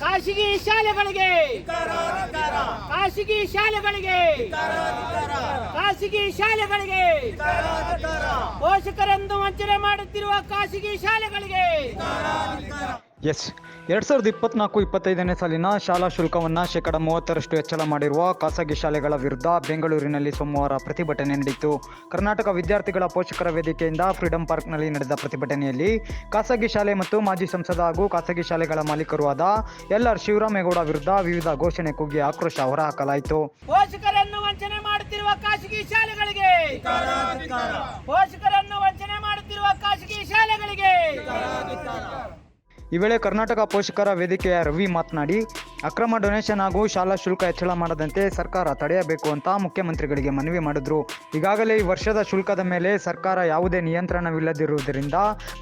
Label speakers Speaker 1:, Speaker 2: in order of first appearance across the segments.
Speaker 1: ಖಾಸಗಿ ಶಾಲೆಗಳಿಗೆ ಖಾಸಗಿ ಶಾಲೆಗಳಿಗೆ ಖಾಸಗಿ ಶಾಲೆಗಳಿಗೆ ಪೋಷಕರನ್ನು ವಂಚನೆ ಮಾಡುತ್ತಿರುವ ಖಾಸಗಿ ಶಾಲೆಗಳಿಗೆ
Speaker 2: ಎಸ್ 2024-25ನೇ ಸಾಲಿನ ಶಾಲಾ ಶುಲ್ಕವನ್ನು 30% ಹೆಚ್ಚಳ ಮಾಡಿರುವ ಖಾಸಗಿ ಶಾಲೆಗಳ ವಿರುದ್ಧ ಬೆಂಗಳೂರಿನಲ್ಲಿ ಸೋಮವಾರ ಪ್ರತಿಭಟನೆ ನಡೆಯಿತು. ಕರ್ನಾಟಕ ವಿದ್ಯಾರ್ಥಿಗಳ ಪೋಷಕರ ವೇದಿಕೆಯಿಂದ ಫ್ರೀಡಂ ಪಾರ್ಕ್ನಲ್ಲಿ ನಡೆದ ಪ್ರತಿಭಟನೆಯಲ್ಲಿ ಖಾಸಗಿ ಶಾಲೆ ಮತ್ತು ಮಾಜಿ ಸಂಸದ ಹಾಗೂ ಖಾಸಗಿ ಶಾಲೆಗಳ ಮಾಲೀಕರು ಆದ ಎಲ್.ಆರ್. ಶಿವರಾಮೇಗೌಡ ವಿರುದ್ಧ ವಿವಿಧ ಘೋಷಣೆ ಕೂಗಿ ಆಕ್ರೋಶ ಹೊರಹಾಕಲಾಯಿತು.
Speaker 1: ಪೋಷಕರನ್ನು ವಂಚನೆ ಮಾಡುತ್ತಿರುವ ಖಾಸಗಿ ಶಾಲೆಗಳಿಗೆ ಪೋಷಕರನ್ನು ವಂಚನೆ ಮಾಡುತ್ತಿರುವ ಖಾಸಗಿ ಶಾಲೆಗಳಿಗೆ
Speaker 2: ಈ ವೇಳೆ ಕರ್ನಾಟಕ ಪೋಷಕರ ವೇದಿಕೆಯ ರವಿ ಮಾತನಾಡಿ, ಅಕ್ರಮ ಡೊನೇಷನ್ ಹಾಗೂ ಶಾಲಾ ಶುಲ್ಕ ಹೆಚ್ಚಳ ಮಾಡದಂತೆ ಸರ್ಕಾರ ತಡೆಯಬೇಕು ಅಂತ ಮುಖ್ಯಮಂತ್ರಿಗಳಿಗೆ ಮನವಿ ಮಾಡಿದ್ರು. ಈಗಾಗಲೇ ಈ ವರ್ಷದ ಶುಲ್ಕದ ಮೇಲೆ ಸರ್ಕಾರ ಯಾವುದೇ ನಿಯಂತ್ರಣವಿಲ್ಲದಿರುವುದರಿಂದ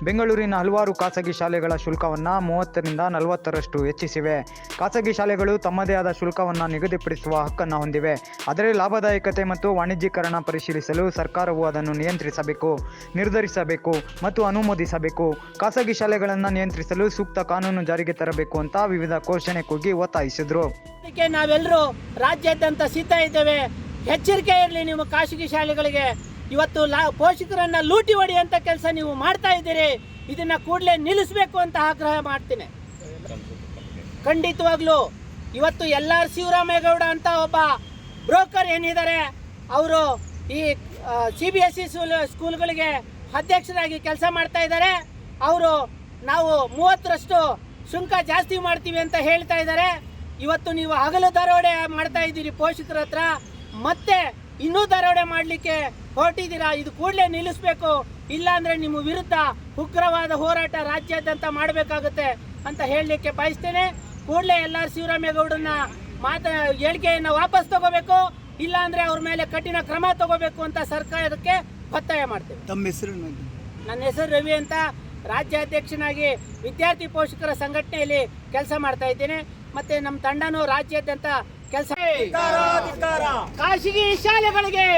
Speaker 2: ಬೆಂಗಳೂರಿನ ಹಲವಾರು ಖಾಸಗಿ ಶಾಲೆಗಳ ಶುಲ್ಕವನ್ನು 30ರಿಂದ 40ರಷ್ಟು ಹೆಚ್ಚಿಸಿವೆ. ಖಾಸಗಿ ಶಾಲೆಗಳು ತಮ್ಮದೇ ಆದ ಶುಲ್ಕವನ್ನು ನಿಗದಿಪಡಿಸುವ ಹಕ್ಕನ್ನು ಹೊಂದಿವೆ. ಆದರೆ ಲಾಭದಾಯಕತೆ ಮತ್ತು ವಾಣಿಜ್ಯೀಕರಣ ಪರಿಶೀಲಿಸಲು ಸರ್ಕಾರವು ಅದನ್ನು ನಿಯಂತ್ರಿಸಬೇಕು, ನಿರ್ಧರಿಸಬೇಕು ಮತ್ತು ಅನುಮೋದಿಸಬೇಕು. ಖಾಸಗಿ ಶಾಲೆಗಳನ್ನು ನಿಯಂತ್ರಿಸಲು ಸೂಕ್ತ ಕಾನೂನು ಜಾರಿಗೆ ತರಬೇಕು ಅಂತ ವಿವಿಧ ಘೋಷಣೆ ಕೂಗಿ ಒತ್ತಾಯಿಸಿದ್ರು.
Speaker 1: ಅದಕ್ಕೆ ನಾವೆಲ್ಲರೂ ರಾಜ್ಯಾದ್ಯಂತ ಸಿದ್ಧ ಇದ್ದೇವೆ. ಎಚ್ಚರಿಕೆ ಇರಲಿ ನಿಮ್ಮ ಖಾಸಗಿ ಶಾಲೆಗಳಿಗೆ. ಇವತ್ತು ಪೋಷಕರನ್ನ ಲೂಟಿ ಹೊಡೆಯುವಂತ ಕೆಲಸ ನೀವು ಮಾಡ್ತಾ ಇದ್ದೀರಿ. ಇದನ್ನ ಕೂಡಲೇ ನಿಲ್ಲಿಸಬೇಕು ಅಂತ ಆಗ್ರಹ ಮಾಡ್ತೀನಿ. ಖಂಡಿತವಾಗ್ಲೂ ಇವತ್ತು ಎಲ್.ಆರ್. ಶಿವರಾಮೇಗೌಡ ಅಂತ ಒಬ್ಬ ಬ್ರೋಕರ್ ಏನಿದ್ದಾರೆ, ಅವರು ಈ CBSE ಸ್ಕೂಲ್ಗಳಿಗೆ ಅಧ್ಯಕ್ಷರಾಗಿ ಕೆಲಸ ಮಾಡ್ತಾ ಇದ್ದಾರೆ. ಅವರು ನಾವು 30ರಷ್ಟು ಸುಂಕ ಜಾಸ್ತಿ ಮಾಡ್ತೀವಿ ಅಂತ ಹೇಳ್ತಾ ಇದ್ದಾರೆ. ಇವತ್ತು ನೀವು ಹಗಲು ದರೋಡೆ ಮಾಡ್ತಾ ಇದ್ದೀರಿ ಪೋಷಕರ ಹತ್ರ, ಮತ್ತೆ ಇನ್ನೂ ದರೋಡೆ ಮಾಡಲಿಕ್ಕೆ ಹೊರಟಿದ್ದೀರಾ. ಇದು ಕೂಡಲೇ ನಿಲ್ಲಿಸಬೇಕು, ಇಲ್ಲಾಂದ್ರೆ ನಿಮ್ಮ ವಿರುದ್ಧ ಉಗ್ರವಾದ ಹೋರಾಟ ರಾಜ್ಯಾದ್ಯಂತ ಮಾಡಬೇಕಾಗುತ್ತೆ ಅಂತ ಹೇಳಲಿಕ್ಕೆ ಬಯಸ್ತೇನೆ. ಕೂಡಲೇ ಎಲ್.ಆರ್. ಶಿವರಾಮೇಗೌಡನ ಹೇಳಿಕೆಯನ್ನು ವಾಪಸ್ ತಗೋಬೇಕು, ಇಲ್ಲಾಂದ್ರೆ ಅವ್ರ ಮೇಲೆ ಕಠಿಣ ಕ್ರಮ ತಗೋಬೇಕು ಅಂತ ಸರ್ಕಾರಕ್ಕೆ ಒತ್ತಾಯ ಮಾಡ್ತೇವೆ.
Speaker 3: ತಮ್ಮ ಹೆಸರು?
Speaker 1: ನನ್ನ ಹೆಸರು ರವಿ ಅಂತ, ರಾಜ್ಯಾಧ್ಯಕ್ಷನಾಗಿ ವಿದ್ಯಾರ್ಥಿ ಪೋಷಕರ ಸಂಘಟನೆಯಲ್ಲಿ ಕೆಲಸ ಮಾಡ್ತಾ ಇದ್ದೇನೆ. ಮತ್ತೆ ನಮ್ಮ ತಂಡನೂ ರಾಜ್ಯಾದ್ಯಂತ ಕೆಲಸ. ಖಾಸಗಿ ಶಾಲೆಗಳಿಗೆ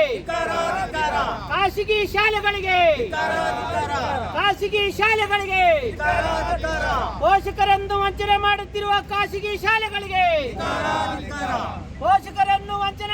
Speaker 1: ಖಾಸಗಿ ಶಾಲೆಗಳಿಗೆ ಖಾಸಗಿ ಶಾಲೆಗಳಿಗೆ ಪೋಷಕರನ್ನು ವಂಚನೆ ಮಾಡುತ್ತಿರುವ ಖಾಸಗಿ ಶಾಲೆಗಳಿಗೆ ಪೋಷಕರನ್ನು ವಂಚನೆ